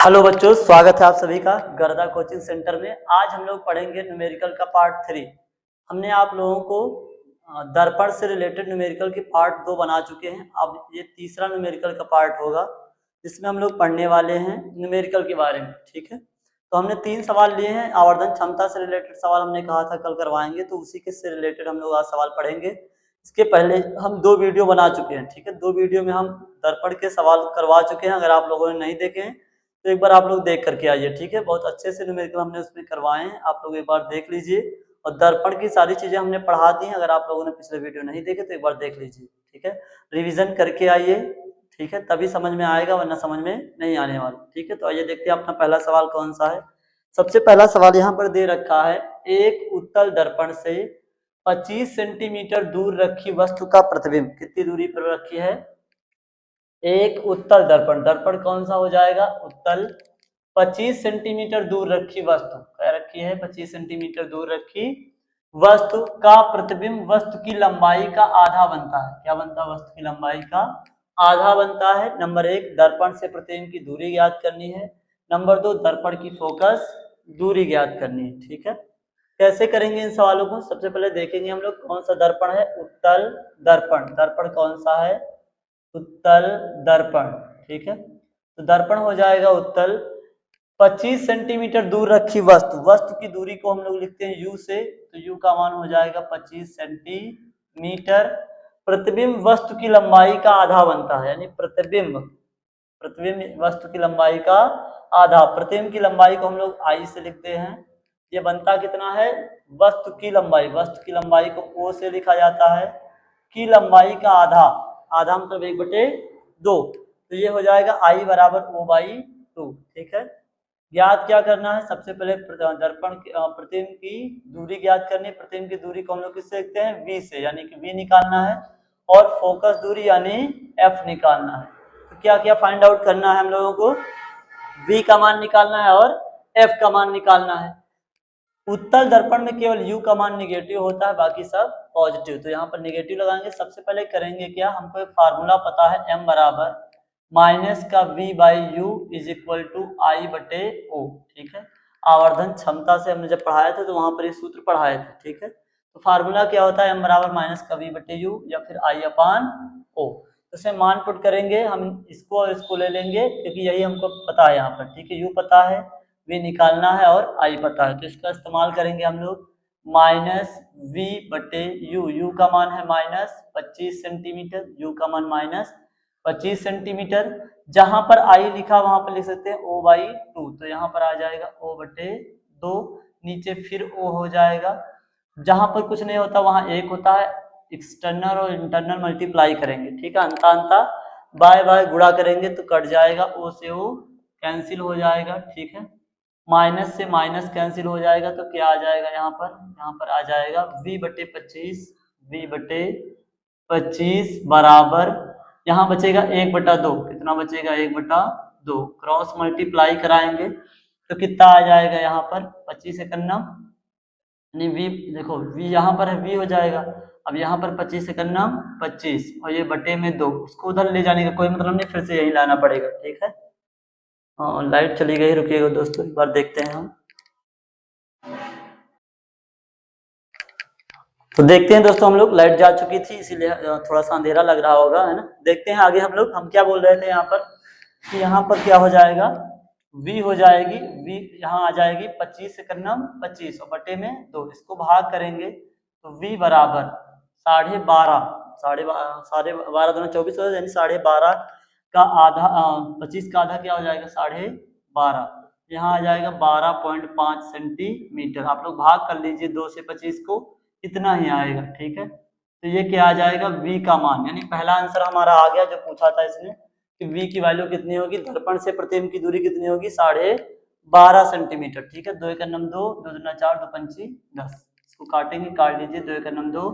Hello बच्चों, स्वागत है आप सभी का गर्दा कोचिंग सेंटर में। आज हम लोग पढ़ेंगे न्यूमेरिकल का पार्ट 3। हमने आप लोगों को दर्पण से रिलेटेड न्यूमेरिकल की पार्ट 2 बना चुके हैं। अब ये तीसरा न्यूमेरिकल का पार्ट होगा जिसमें हम लोग पढ़ने वाले हैं न्यूमेरिकल के बारे में। ठीक है, तो हमने 3 सवाल लिए हैं। आवर्धन क्षमता से रिलेटेड सवाल हमने कहा था कल करवाएंगे, तो उसी के से रिलेटेड हम लोग आज सवाल पढ़ेंगे। इसके पहले हम 2 वीडियो बना चुके हैं। ठीक है, 2 वीडियो में हम दर्पण के सवाल करवा चुके हैं। अगर आप लोगों ने नहीं देखे हैं तो एक बार आप लोग देख करके आइए। ठीक है, बहुत अच्छे से न्यूमेरिकल हमने उसमें करवाए हैं, आप लोग एक बार देख लीजिए। और दर्पण की सारी चीजें हमने पढ़ा दी हैं। अगर आप लोगों ने पिछले वीडियो नहीं देखे तो एक बार देख लीजिए। ठीक है, रिवीजन करके आइए। ठीक है, तभी समझ में आएगा, वरना समझ में नहीं आने वाला। ठीक है, तो आइए देखते हैं अपना पहला सवाल कौन सा है। सबसे पहला सवाल यहाँ पर दे रखा है, एक उत्तल दर्पण से 25 सेंटीमीटर दूर रखी वस्तु का प्रतिबिंब कितनी दूरी पर रखी है। एक उत्तल दर्पण, दर्पण कौन सा हो जाएगा, उत्तल। 25 सेंटीमीटर दूर रखी वस्तु, क्या रखी है, 25 सेंटीमीटर दूर रखी वस्तु का प्रतिबिंब वस्तु की लंबाई का आधा बनता है। क्या बनता है, वस्तु की लंबाई का आधा बनता है। नंबर 1, दर्पण से प्रतिबिंब की दूरी ज्ञात करनी है। नंबर 2, दर्पण की फोकस दूरी ज्ञात करनी है। ठीक है, कैसे करेंगे इन सवालों को, सबसे पहले देखेंगे हम लोग कौन सा दर्पण है, उत्तल दर्पण। दर्पण कौन सा है, उत्तल दर्पण। ठीक है, तो दर्पण हो जाएगा उत्तल। 25 सेंटीमीटर दूर रखी वस्तु, वस्तु की दूरी को हम लोग लिखते हैं u से, तो u का मान हो जाएगा 25 सेंटीमीटर। प्रतिबिंब वस्तु की लंबाई का आधा बनता है, यानी प्रतिबिंब वस्तु की लंबाई का आधा। प्रतिबिंब की लंबाई को हम लोग I से लिखते हैं। ये बनता कितना है, वस्तु की लंबाई, वस्तु की लंबाई को O से लिखा जाता है, की लंबाई का आधा, आधा मतलब 1/2, तो ये हो जाएगा I बराबर O/2। ठीक है, ज्ञात क्या करना है, सबसे पहले दर्पण प्रतिबिंब की दूरी ज्ञात करनी है। प्रतिबिंब की दूरी को हम लोग किससे लिखते हैं, V से, यानी कि V निकालना है। और फोकस दूरी यानी F निकालना है। तो क्या क्या फाइंड आउट करना है हम लोगों को, V का मान निकालना है और F का मान निकालना है। उत्तल दर्पण में केवल U का मान निगेटिव होता है, बाकी सब पॉजिटिव, तो यहाँ पर निगेटिव लगाएंगे। सबसे पहले करेंगे क्या, हमको एक फार्मूला पता है, M बराबर माइनस का V/U is equal to I/O। ठीक है, आवर्धन क्षमता से हमने जब पढ़ाया था तो वहां पर ये सूत्र पढ़ाए थे। ठीक है, तो फार्मूला क्या होता है, M बराबर माइनस का V/U या फिर I/O। तो इसे मान पुट करेंगे, हम इसको और इसको ले लेंगे क्योंकि यही हमको पता है यहाँ पर। ठीक है, U पता है, V निकालना है और I पता है, तो इसका इस्तेमाल करेंगे हम लोग। माइनस V/U, U का मान है माइनस 25 सेंटीमीटर, U का मान माइनस 25 सेंटीमीटर। जहां पर I लिखा वहां पर लिख सकते हैं O/2, तो यहाँ पर आ जाएगा O/2, नीचे फिर O हो जाएगा। जहां पर कुछ नहीं होता वहां 1 होता है, एक्सटर्नल और इंटरनल मल्टीप्लाई करेंगे। ठीक है, अंता अंता बाय बाय गुणा करेंगे तो कट जाएगा, O से O कैंसिल हो जाएगा। ठीक है, माइनस से माइनस कैंसिल हो जाएगा, तो क्या आ जाएगा यहाँ पर आ जाएगा V/25, V/25 बराबर, यहाँ बचेगा 1/2, कितना बचेगा, 1/2। क्रॉस मल्टीप्लाई कराएंगे तो कितना आ जाएगा, यहाँ पर 25 एकन्नम, यानी V, देखो V यहाँ पर है, V हो जाएगा। अब यहाँ पर 25 एकन्नम 25 और ये बटे में 2, उसको उधर ले जाने का कोई मतलब नहीं, फिर से यही लाना पड़ेगा। ठीक है, हाँ लाइट चली गई, रुकिएगा दोस्तों, एक बार देखते हैं हम। तो देखते हैं दोस्तों, हम लोग, लाइट जा चुकी थी इसीलिए थोड़ा सा अंधेरा लग रहा होगा, है ना। देखते हैं आगे हम लोग, हम क्या बोल रहे थे यहाँ पर, कि यहाँ पर क्या हो जाएगा, V हो जाएगी, V यहाँ आ जाएगी 25 एकन्नम 25 और बटे में 2, इसको भाग करेंगे तो V बराबर 12.5, 12.5 दूना 24 हो जाएगा, यानी 12.5 का आधा, 25 का आधा क्या हो जाएगा, 12.5, यहाँ आ जाएगा 12.5 सेंटीमीटर। आप लोग भाग कर लीजिए 2 से 25 को, इतना ही आएगा। ठीक है, तो ये क्या आ जाएगा, V का मान, यानी पहला आंसर हमारा आ गया जो पूछा था इसने, कि V की वैल्यू कितनी होगी, दर्पण से प्रतिबिंब की दूरी कितनी होगी, 12.5 सेंटीमीटर। ठीक है, 2 एकन्नम 2, 2 दूना 4, 2 पंची 10, इसको काटेंगे, काट लीजिए, 2 एकन्नम 2,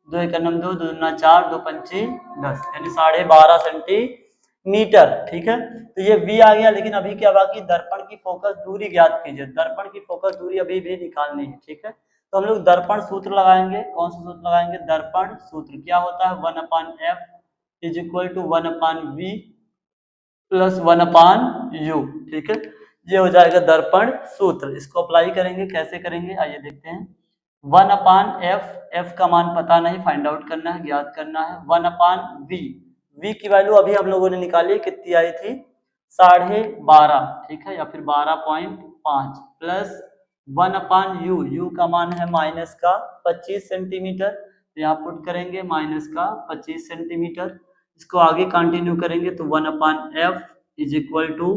2 एकन्नम 2, 2 दूना 4, 2 पंची 10, यानी 12.5 सेंटीमीटर। ठीक है, तो ये V आ गया, लेकिन अभी क्या बाकी, दर्पण की फोकस दूरी ज्ञात कीजिए। दर्पण की फोकस दूरी अभी भी निकालनी है। ठीक है, तो हम लोग दर्पण सूत्र लगाएंगे। कौन सा सूत्र लगाएंगे, दर्पण सूत्र क्या होता है, 1/f is equal to 1/v plus 1/u। ठीक है, ये हो जाएगा दर्पण सूत्र। इसको अप्लाई करेंगे, कैसे करेंगे आइए देखते हैं। 1/f, f का मान पता नहीं, फाइंड आउट करना है, ज्ञात करना है। 1/v, v की वैल्यू अभी हम लोगों ने निकाली, कितनी आई थी 12.5, ठीक है, या फिर 12.5 प्लस 1/u, u का मान है माइनस का 25 सेंटीमीटर, तो यहाँ पुट करेंगे माइनस का 25 सेंटीमीटर। इसको आगे कंटिन्यू करेंगे तो 1/f इज इक्वल टू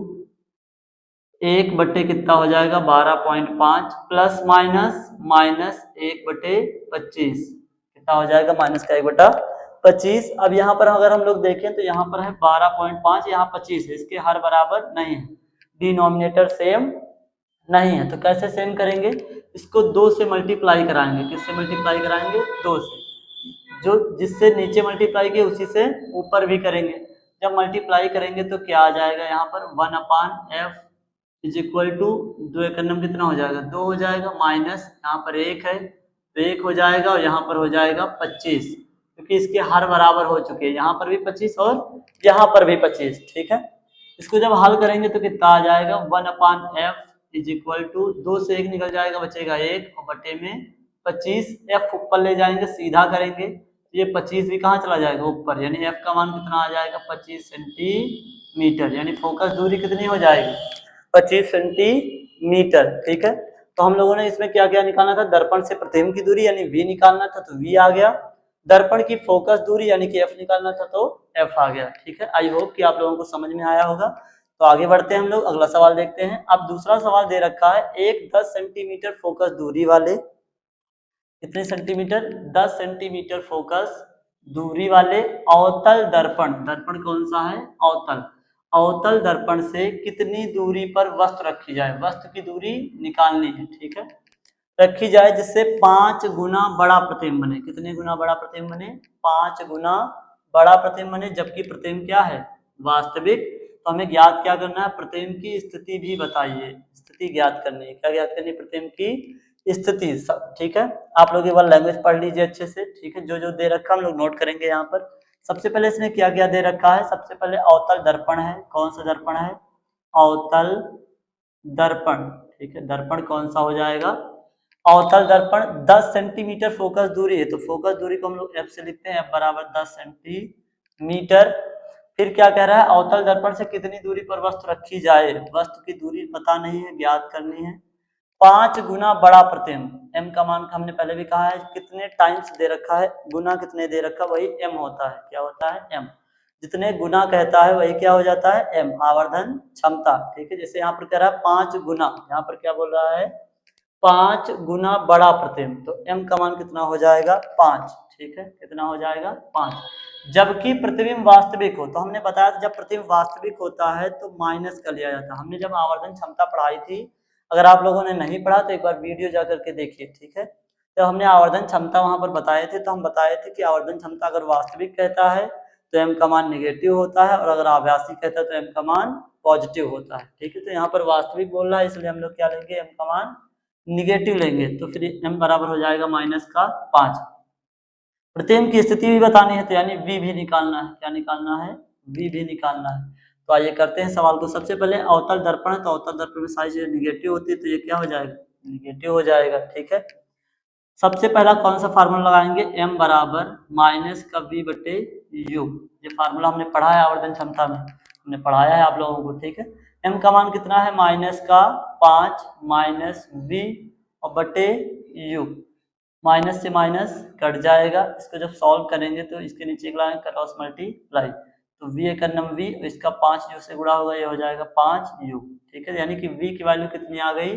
1 बटे कितना हो जाएगा 12.5 प्लस माइनस माइनस 1/25, कितना हो जाएगा माइनस का 1/25। अब यहाँ पर अगर हम लोग देखें तो यहाँ पर है 12.5, यहाँ 25 है, इसके हर बराबर नहीं है, डिनोमिनेटर सेम नहीं है, तो कैसे सेम करेंगे, इसको 2 से मल्टीप्लाई कराएंगे। किससे मल्टीप्लाई कराएंगे 2 से, जो जिससे नीचे मल्टीप्लाई किए उसी से ऊपर भी करेंगे। जब मल्टीप्लाई करेंगे तो क्या आ जाएगा यहाँ पर 1/f इज इक्वल टू 2 एक नंबर कितना हो जाएगा 2 हो जाएगा, माइनस यहाँ पर 1 है तो 1 हो जाएगा और यहाँ पर हो जाएगा 25, क्योंकि इसके हर बराबर हो चुके हैं, यहाँ पर भी 25 और यहाँ पर भी 25, ठीक है। इसको जब हल करेंगे तो कितना आ जाएगा 1/f इज इक्वल टू 2 से 1 निकल जाएगा, बचेगा 1 और बटे में 25, f ऊपर ले जाएंगे सीधा करेंगे, ये 25 भी कहाँ चला जाएगा ऊपर, यानी f का मान कितना आ जाएगा 25 सेंटीमीटर, यानी फोकस दूरी कितनी हो जाएगी 25 सेंटीमीटर, ठीक है। तो हम लोगों ने इसमें क्या क्या निकालना था, दर्पण से प्रतिबिंब की दूरी यानी v निकालना था तो v आ गया, दर्पण की फोकस दूरी यानी कि f निकालना था तो f आ गया, ठीक है। आई होप कि आप लोगों को समझ में आया होगा। तो आगे बढ़ते हैं हम लोग, अगला सवाल देखते हैं। अब दूसरा सवाल दे रखा है एक 10 सेंटीमीटर फोकस दूरी वाले, कितने सेंटीमीटर 10 सेंटीमीटर फोकस दूरी वाले अवतल दर्पण, दर्पण कौन सा है अवतल, अवतल दर्पण से कितनी दूरी पर वस्तु रखी जाए, वस्तु की दूरी निकालनी है, ठीक है, रखी जाए जिससे 5 गुना बड़ा प्रतिबिंब बने। कितने गुना बड़ा प्रतिबिंब बने 5 गुना बड़ा प्रतिबिंब बने, जबकि प्रतिबिंब क्या है वास्तविक। तो हमें ज्ञात क्या करना है, प्रतिबिंब की स्थिति भी बताइए, स्थिति ज्ञात करनी है, क्या ज्ञात करनी है प्रतिबिंब की स्थिति, ठीक है। आप लोग एक बार लैंग्वेज पढ़ लीजिए अच्छे से, ठीक है, जो जो दे रखा हम लोग नोट करेंगे यहाँ पर। सबसे पहले इसने क्या क्या दे रखा है, सबसे पहले अवतल दर्पण है, कौन सा दर्पण है अवतल दर्पण, ठीक है, दर्पण कौन सा हो जाएगा अवतल दर्पण 10 सेंटीमीटर फोकस दूरी है, तो फोकस दूरी को हम लोग f से लिखते हैं, f बराबर 10 सेंटीमीटर। फिर क्या कह रहा है अवतल दर्पण से कितनी दूरी पर वस्तु रखी जाए, वस्तु की दूरी पता नहीं है, ज्ञात करनी है। 5 गुना बड़ा प्रतिबिंब, m का मान हमने पहले भी कहा है कितने टाइम्स दे रखा है, गुना कितने दे रखा है, वही m होता है, क्या होता है m, जितने गुना कहता है वही क्या हो जाता है m, आवर्धन क्षमता, ठीक है। जैसे यहाँ पर कह रहा है 5 गुना, यहाँ पर क्या बोल रहा है 5 गुना बड़ा प्रतिबिंब, तो m का मान कितना हो जाएगा 5, ठीक है, कितना हो जाएगा 5। जबकि प्रतिबिंब वास्तविक हो, तो हमने बताया था जब प्रतिबिंब वास्तविक होता है तो माइनस कर लिया जाता है, हमने जब आवर्धन क्षमता पढ़ाई थी, अगर आप लोगों ने नहीं पढ़ा तो एक बार वीडियो जा करके देखिए, ठीक है। तो हमने आवर्धन क्षमता वहां पर बताए थे, तो हम बताए थे कि आवर्धन क्षमता अगर वास्तविक कहता है तो m का मान नेगेटिव होता है, और अगर आभासी कहता है तो m का मान पॉजिटिव होता है, ठीक है। तो यहाँ पर वास्तविक बोल रहा है इसलिए हम लोग क्या लेंगे m का मान निगेटिव लेंगे, तो फिर m बराबर हो जाएगा माइनस का 5। प्रतिबिंब की स्थिति भी बतानी है तो यानी v भी निकालना है, क्या निकालना है v भी निकालना है। तो आइए करते हैं सवाल को। सबसे पहले अवतल दर्पण है, तो अवतल दर्पण में सारी चीजें निगेटिव होती है, तो ये क्या हो जाएगा निगेटिव हो जाएगा, ठीक है। सबसे पहला कौन सा फार्मूला लगाएंगे, m बराबर माइनस का v बटे u, ये फार्मूला हमने पढ़ा है आवर्धन क्षमता में, हमने पढ़ाया है आप लोगों को, ठीक है। m का मान कितना है माइनस का 5 माइनस v और बटे u, माइनस से माइनस कट जाएगा, इसको जब सॉल्व करेंगे तो इसके नीचे लाएंगे क्रॉस मल्टीप्लाई, तो v एक नंबर v, इसका 5u से गुणा होगा, ये हो जाएगा 5u, ठीक है, यानी कि v की वैल्यू कितनी आ गई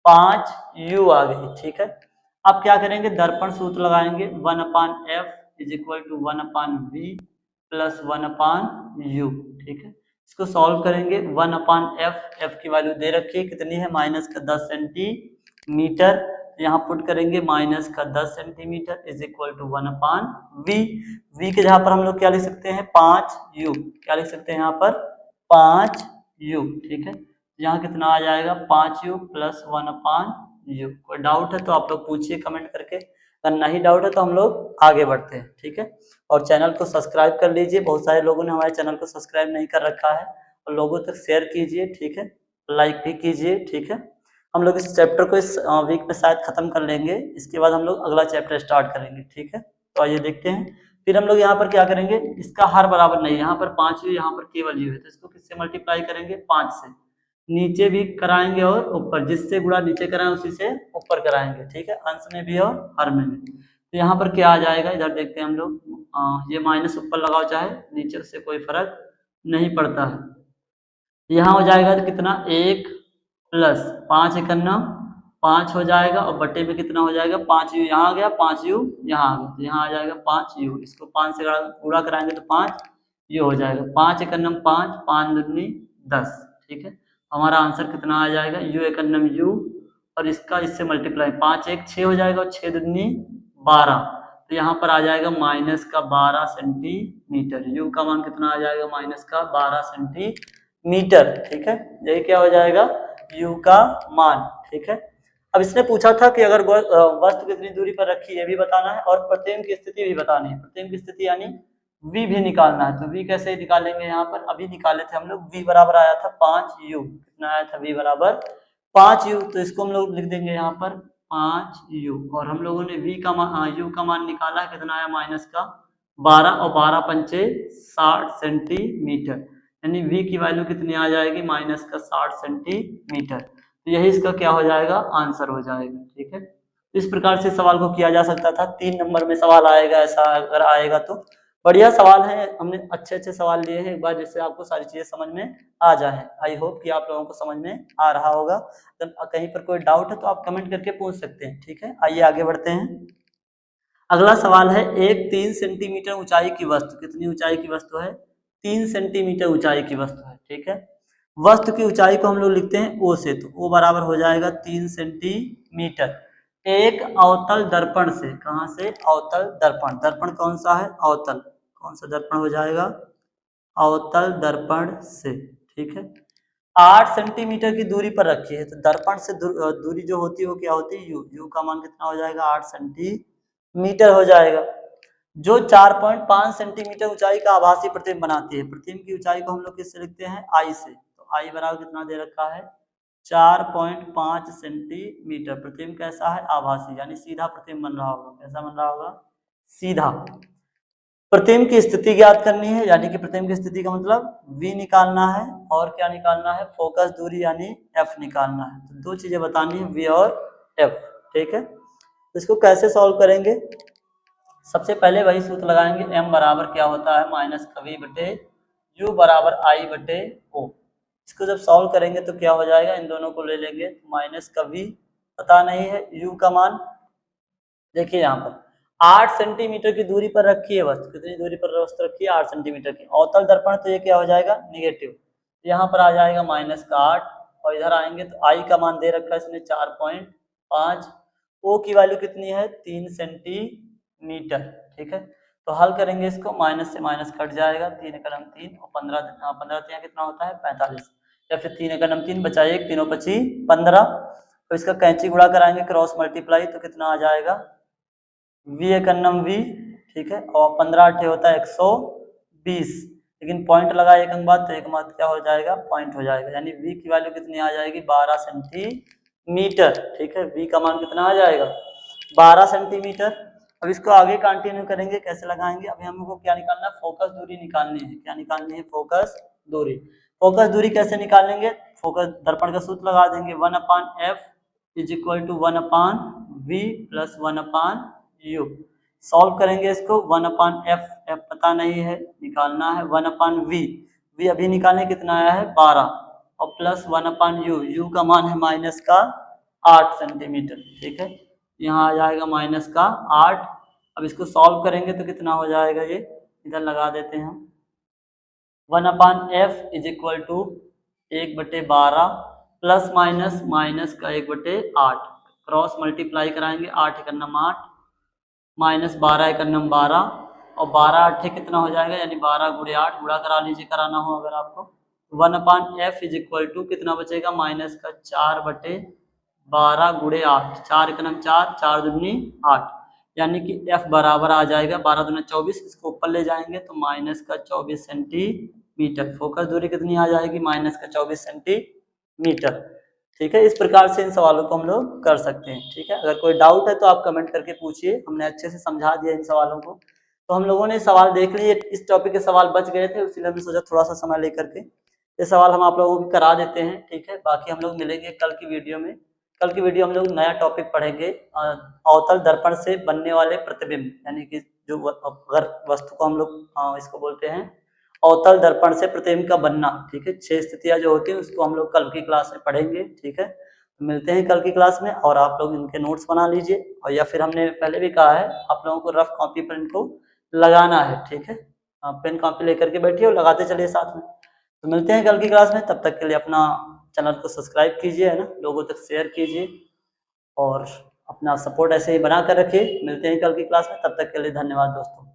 5u आ गई, ठीक है। अब क्या करेंगे दर्पण सूत्र लगाएंगे, 1/f is equal to 1/v plus 1/u, ठीक है। इसको सॉल्व करेंगे 1/f, f की वैल्यू दे रखी है कितनी है माइनस का 10 सेंटीमीटर, यहाँ पुट करेंगे माइनस का 10 centimetre is equal to 1/v, v के जहाँ पर हम लोग क्या लिख सकते हैं 5u, क्या लिख सकते हैं यहाँ पर 5u, ठीक है। यहाँ कितना आ जाएगा 5u प्लस 1/u। कोई डाउट है तो आप लोग पूछिए कमेंट करके, अगर नहीं डाउट है तो हम लोग आगे बढ़ते हैं, ठीक है। और चैनल को सब्सक्राइब कर लीजिए, बहुत सारे लोगों ने हमारे चैनल को सब्सक्राइब नहीं कर रखा है, और लोगों तक शेयर कीजिए, ठीक है। लाइक भी कीजिए, ठीक है। हम लोग इस चैप्टर को इस वीक में शायद खत्म कर लेंगे, इसके बाद हम लोग अगला चैप्टर स्टार्ट करेंगे, ठीक है। तो आइए देखते हैं। फिर हम लोग यहाँ पर क्या करेंगे, इसका हर बराबर नहीं, यहाँ पर 5 यू, यहाँ पर केवल यू है, तो इसको किससे मल्टीप्लाई करेंगे, 5 से। नीचे भी कराएंगे और ऊपर, जिससे गुणा नीचे कराएं उसी से ऊपर कराएंगे, ठीक है, अंश में भी और हर में भी। तो यहाँ पर क्या आ जाएगा, इधर देखते हैं हम लोग, ये माइनस ऊपर लगाओ चाहे नीचे, उससे कोई फर्क नहीं पड़ता है। यहाँ हो जाएगा तो कितना, 1 प्लस 5 एकन्ना 5 हो जाएगा, और बटे में कितना हो जाएगा, 5 यू यहाँ आ गया, 5 यू यहाँ आ गया, तो यहाँ आ जाएगा 5 यू। इसको 5 से गुणा कराएंगे तो 5 यू हो जाएगा, 5 एकन्नम 5, 5 दूनी 10, ठीक है। हमारा आंसर कितना आ जाएगा, यू एकन्नम यू, और इसका इससे मल्टीप्लाई, 5 1 6 हो जाएगा, और 6 दूनी 12, तो यहाँ पर आ जाएगा माइनस का 12 सेंटीमीटर। यू का मान कितना आ जाएगा, माइनस का 12 सेंटीमीटर, ठीक है। यही क्या हो जाएगा, यू का मान, ठीक है। अब इसने पूछा था कि अगर वस्तु कितनी दूरी पर रखी है ये भी बताना है, और प्रतिबिंब की स्थिति भी बतानी है। प्रतिबिंब की स्थिति यानी v भी निकालना है, तो v कैसे निकालेंगे, यहाँ पर अभी निकाले थे हम लोग, v बराबर आया था 5u, कितना आया था, v बराबर 5u, तो इसको हम लोग लिख देंगे यहाँ पर 5u, और हम लोगों ने v का मान, u का मान निकाला है, कितना आया, माइनस का 12, और 12 पंचे 60 सेंटीमीटर, यानी v की वैल्यू कितनी आ जाएगी, माइनस का 60 सेंटीमीटर। तो यही इसका क्या हो जाएगा, आंसर हो जाएगा, ठीक है। इस प्रकार से सवाल को किया जा सकता था, 3 नंबर में सवाल आएगा, ऐसा अगर आएगा तो बढ़िया सवाल है। हमने अच्छे अच्छे सवाल लिए हैं, एक बार जिससे आपको सारी चीजें समझ में आ जाए। आई होप कि आप लोगों को समझ में आ रहा होगा। तो कहीं पर कोई डाउट है तो आप कमेंट करके पूछ सकते हैं, ठीक है। आइए आगे बढ़ते हैं। अगला सवाल है, एक 3 सेंटीमीटर ऊंचाई की वस्तु, कितनी ऊंचाई की वस्तु है, 3 सेंटीमीटर ऊंचाई की वस्तु है, ठीक है। वस्तु की ऊंचाई को हम लोग लिखते हैं ओ से, तो ओ बराबर हो जाएगा 3 सेंटीमीटर। एक अवतल दर्पण से, कहां से, अवतल दर्पण, दर्पण कौन सा है, अवतल, कौन सा दर्पण हो जाएगा, अवतल दर्पण से, ठीक है। 8 सेंटीमीटर की दूरी पर रखी है, तो दर्पण से दूरी जो होती है वो क्या होती है, यू, यू का मान कितना हो जाएगा, 8 सेंटीमीटर हो जाएगा। जो 4.5 सेंटीमीटर ऊंचाई का आभासी प्रतिबिंब बनाती है, प्रतिबिंब की ऊंचाई को हम लोग किससे लिखते हैं, आई से, तो आई बराबर कितना दे रखा है, 4.5 सेंटीमीटर। प्रतिबिंब कैसा है, आभासी, यानी सीधा प्रतिबिंब बन रहा होगा, कैसा बन रहा होगा, सीधा। प्रतिबिंब की स्थिति ज्ञात करनी है, यानी कि प्रतिबिंब की स्थिति का मतलब v निकालना है, और क्या निकालना है, फोकस दूरी यानी f निकालना है। तो दो चीजें बतानी है, v और f, ठीक है। तो इसको कैसे सॉल्व करेंगे, सबसे पहले वही सूत्र लगाएंगे, m बराबर क्या होता है, माइनस का v बटे u बराबर i बटे o। इसको जब सॉल्व करेंगे तो क्या हो जाएगा, इन दोनों को ले लेंगे, माइनस का v पता नहीं है, u का मान देखिए यहाँ पर 8 सेंटीमीटर की दूरी पर रखी है वस्तु, कितनी दूरी पर वस्तु रखी है, 8 सेंटीमीटर की। अवतल दर्पण, तो ये क्या हो जाएगा, निगेटिव, यहाँ पर आ जाएगा माइनस का 8, और इधर आएंगे तो आई का मान दे रखा है इसने 4.5, ओ की वैल्यू कितनी है, 3 सेंटीमीटर, ठीक है। तो हल करेंगे इसको, माइनस से माइनस कट जाएगा, 3 एकम 3 और 15 कितना होता है, 45, या फिर 3 एकम 3 बचा 1, 3 25 15। तो इसका कैंची गुणा कराएंगे, क्रॉस मल्टीप्लाई, तो कितना आ जाएगा, v एकन्नम v, ठीक है, और 15 8 होता है 120, लेकिन पॉइंट लगा एक अंक बाद, तो एक बात क्या हो जाएगा, पॉइंट हो जाएगा, यानी v की वैल्यू कितनी आ जाएगी, 12 सेंटीमीटर, ठीक है। v का मान कितना आ जाएगा, 12 सेंटीमीटर। अब इसको आगे कंटिन्यू करेंगे, कैसे लगाएंगे, अभी हम लोग को क्या निकालना है, फोकस दूरी निकालनी है, क्या निकालनी है, फोकस दूरी। फोकस दूरी कैसे निकालेंगे, फोकस दर्पण का सूत्र लगा देंगे, 1/f is equal to 1/v plus 1/u। Solve करेंगे इसको, 1/f, f पता नहीं है, निकालना है, 1/v, v अभी निकालें, कितना आया है 12, और प्लस 1/u, u का मान है माइनस का 8 सेंटीमीटर, ठीक है। यहाँ आ जाएगा माइनस का 8। अब इसको सॉल्व करेंगे तो कितना हो जाएगा, ये इधर लगा देते हैं हम, 1/f is equal to 1/12 plus minus minus का 1/8, क्रॉस मल्टीप्लाई कराएंगे, 8 एकन्नम 8 माइनस 12 एकन्नम 12, और 12 8 कितना हो जाएगा, यानी 12 गुणे 8, गुणा करा लीजिए, कराना हो अगर आपको। 1/f इज इक्वल टू कितना बचेगा, माइनस का 4/12 गुणे 8, 4 एकन्नम 4, 4 दूनी 8, यानी कि f बराबर आ जाएगा 12 दूना 24, इसको ऊपर ले जाएंगे तो माइनस का 24 सेंटीमीटर। फोकस दूरी कितनी आ जाएगी, माइनस का 24 सेंटीमीटर। मीटर। ठीक है, इस प्रकार से इन सवालों को हम लोग कर सकते हैं। ठीक है, अगर कोई डाउट है तो आप कमेंट करके पूछिए, हमने अच्छे से समझा दिया इन सवालों को। तो हम लोगों ने सवाल देख लिए, इस टॉपिक के सवाल बच गए थे, इसलिए हमने सोचा थोड़ा सा समय लेकर के ये सवाल हम आप लोगों को करा देते हैं। ठीक है, बाकी हम लोग मिलेंगे कल की वीडियो में। कल की वीडियो हम लोग नया टॉपिक पढ़ेंगे, अवतल दर्पण से बनने वाले प्रतिबिंब, यानी कि जो अगर वस्तु को हम लोग इसको बोलते हैं अवतल दर्पण से प्रतिबिंब का बनना। ठीक है, 6 स्थितियां जो होती हैं उसको हम लोग कल की क्लास में पढ़ेंगे। ठीक है, मिलते हैं कल की क्लास में, और आप लोग इनके नोट्स बना लीजिए, और या फिर हमने पहले भी कहा है आप लोगों को रफ कॉपी पर इनको लगाना है। ठीक है, आप पेन कॉपी लेकर के बैठिए और लगाते चलिए साथ में। तो मिलते हैं कल की क्लास में, तब तक के लिए अपना चैनल को सब्सक्राइब कीजिए, है ना, लोगों तक शेयर कीजिए और अपना सपोर्ट ऐसे ही बना कर रखिए। मिलते हैं कल की क्लास में, तब तक के लिए धन्यवाद दोस्तों।